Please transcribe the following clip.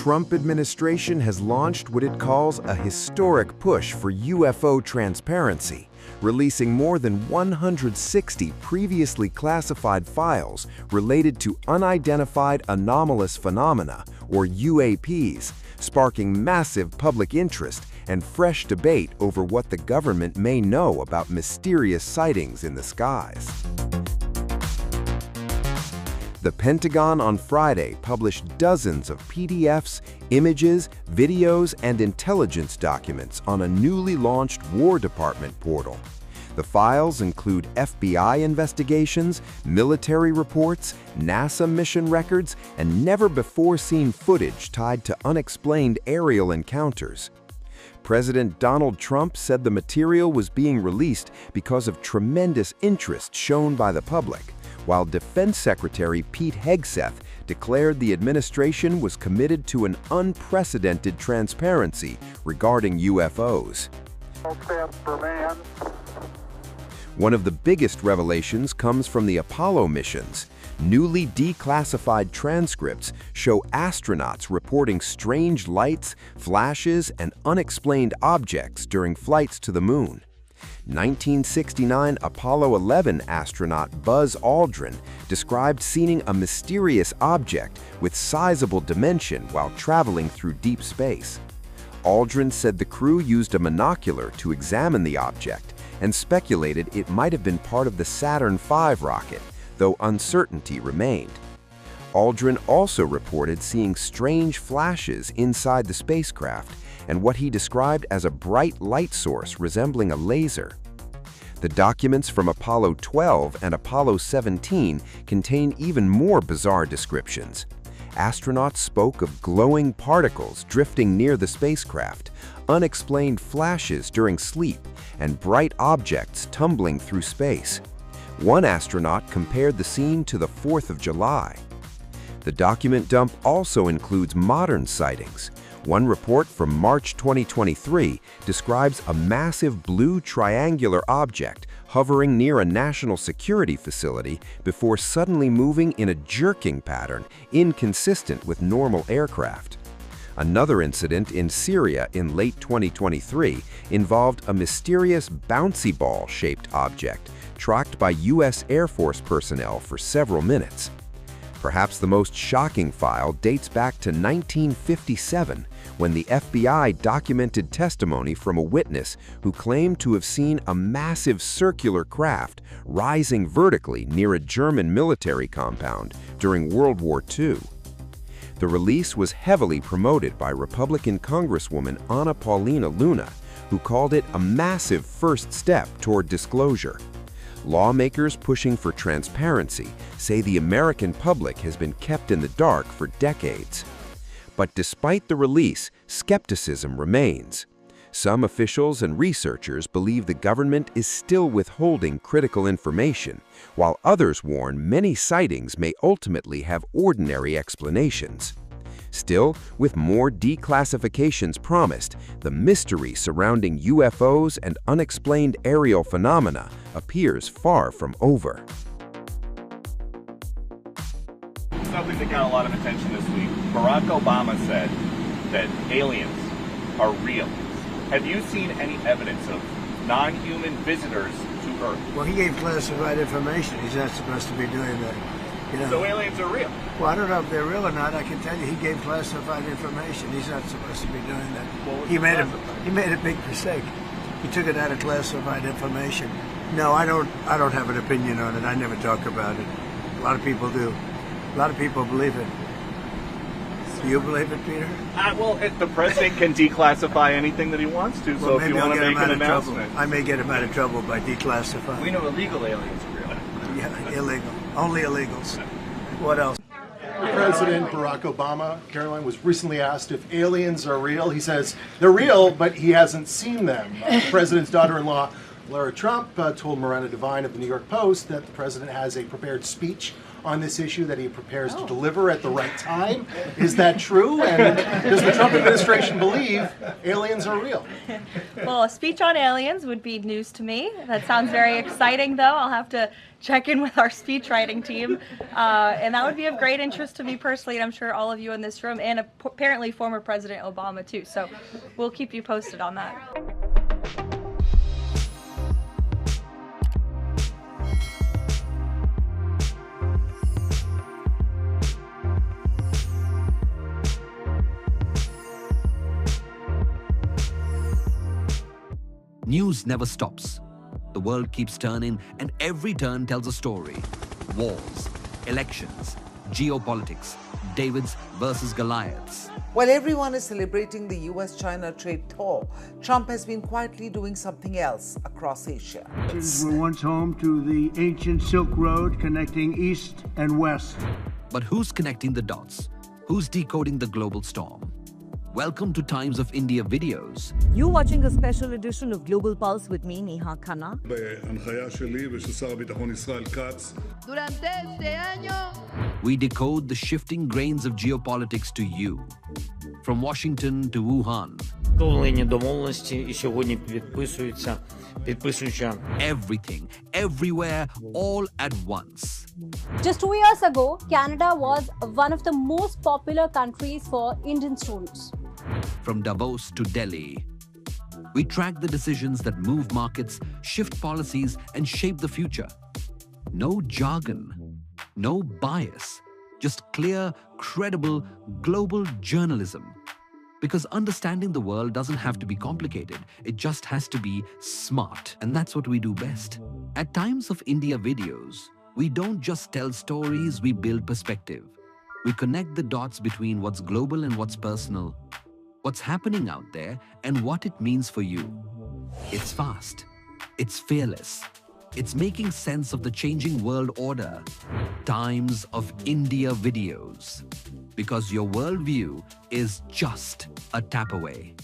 Trump administration has launched what it calls a historic push for UFO transparency, releasing more than 160 previously classified files related to unidentified anomalous phenomena, or UAPs, sparking massive public interest and fresh debate over what the government may know about mysterious sightings in the skies. The Pentagon on Friday published dozens of PDFs, images, videos, and intelligence documents on a newly launched War Department portal. The files include FBI investigations, military reports, NASA mission records, and never-before-seen footage tied to unexplained aerial encounters. President Donald Trump said the material was being released because of tremendous interest shown by the public, while Defense Secretary Pete Hegseth declared the administration was committed to an unprecedented transparency regarding UFOs. One of the biggest revelations comes from the Apollo missions. Newly declassified transcripts show astronauts reporting strange lights, flashes, and unexplained objects during flights to the moon. 1969 Apollo 11 astronaut Buzz Aldrin described seeing a mysterious object with sizable dimension while traveling through deep space. Aldrin said the crew used a monocular to examine the object and speculated it might have been part of the Saturn V rocket, though uncertainty remained. Aldrin also reported seeing strange flashes inside the spacecraft and what he described as a bright light source resembling a laser. The documents from Apollo 12 and Apollo 17 contain even more bizarre descriptions. Astronauts spoke of glowing particles drifting near the spacecraft, unexplained flashes during sleep, and bright objects tumbling through space. One astronaut compared the scene to the 4th of July. The document dump also includes modern sightings. One report from March 2023 describes a massive blue triangular object hovering near a national security facility before suddenly moving in a jerking pattern inconsistent with normal aircraft. Another incident in Syria in late 2023 involved a mysterious bouncy ball-shaped object tracked by U.S. Air Force personnel for several minutes. Perhaps the most shocking file dates back to 1957, when the FBI documented testimony from a witness who claimed to have seen a massive circular craft rising vertically near a German military compound during World War II. The release was heavily promoted by Republican Congresswoman Anna Paulina Luna, who called it a massive first step toward disclosure. Lawmakers pushing for transparency say the American public has been kept in the dark for decades. But despite the release, skepticism remains. Some officials and researchers believe the government is still withholding critical information, while others warn many sightings may ultimately have ordinary explanations. Still, with more declassifications promised, the mystery surrounding UFOs and unexplained aerial phenomena appears far from over. Something that got a lot of attention this week. Barack Obama said that aliens are real. Have you seen any evidence of non-human visitors to Earth? Well, he gave classified information. He's not supposed to be doing that. You know? So aliens are real? Well, I don't know if they're real or not. I can tell you he gave classified information. He's not supposed to be doing that. He made a big mistake. He took it out of classified information. No, I don't have an opinion on it. I never talk about it. A lot of people do. A lot of people believe it. Do you believe it, Peter? Well, the president can declassify anything that he wants to, Well, so if you maybe want to make an announcement. I may get him out of trouble by declassifying. We know illegal aliens are real. Yeah, illegal. Only illegals. What else? President Barack Obama, Caroline, was recently asked if aliens are real. He says they're real, but he hasn't seen them. The president's daughter-in-law, Lara Trump, told Miranda Devine of the New York Post that the president has a prepared speech on this issue that he prepares to deliver at the right time. Is that true? And does the Trump administration believe aliens are real? Well, a speech on aliens would be news to me. That sounds very exciting, though. I'll have to check in with our speech writing team. And that would be of great interest to me personally, and I'm sure all of you in this room, and apparently former President Obama, too. So we'll keep you posted on that. News never stops. The world keeps turning, and every turn tells a story. Wars, elections, geopolitics, Davids versus Goliaths. While everyone is celebrating the US-China trade thaw, Trump has been quietly doing something else across Asia. Were once home to the ancient Silk Road connecting east and west. But who's connecting the dots? Who's decoding the global storm? Welcome to Times of India videos. You're watching a special edition of Global Pulse with me, Neha Khanna. We decode the shifting grains of geopolitics to you. From Washington to Wuhan. Everything, everywhere, all at once. Just 2 years ago, Canada was one of the most popular countries for Indian students. From Davos to Delhi, we track the decisions that move markets, shift policies, and shape the future. No jargon, no bias, just clear, credible, global journalism. Because understanding the world doesn't have to be complicated, it just has to be smart. And that's what we do best. At Times of India videos, we don't just tell stories, we build perspective. We connect the dots between what's global and what's personal, what's happening out there, and what it means for you. It's fast. It's fearless. It's making sense of the changing world order. Times of India videos. Because your worldview is just a tap away.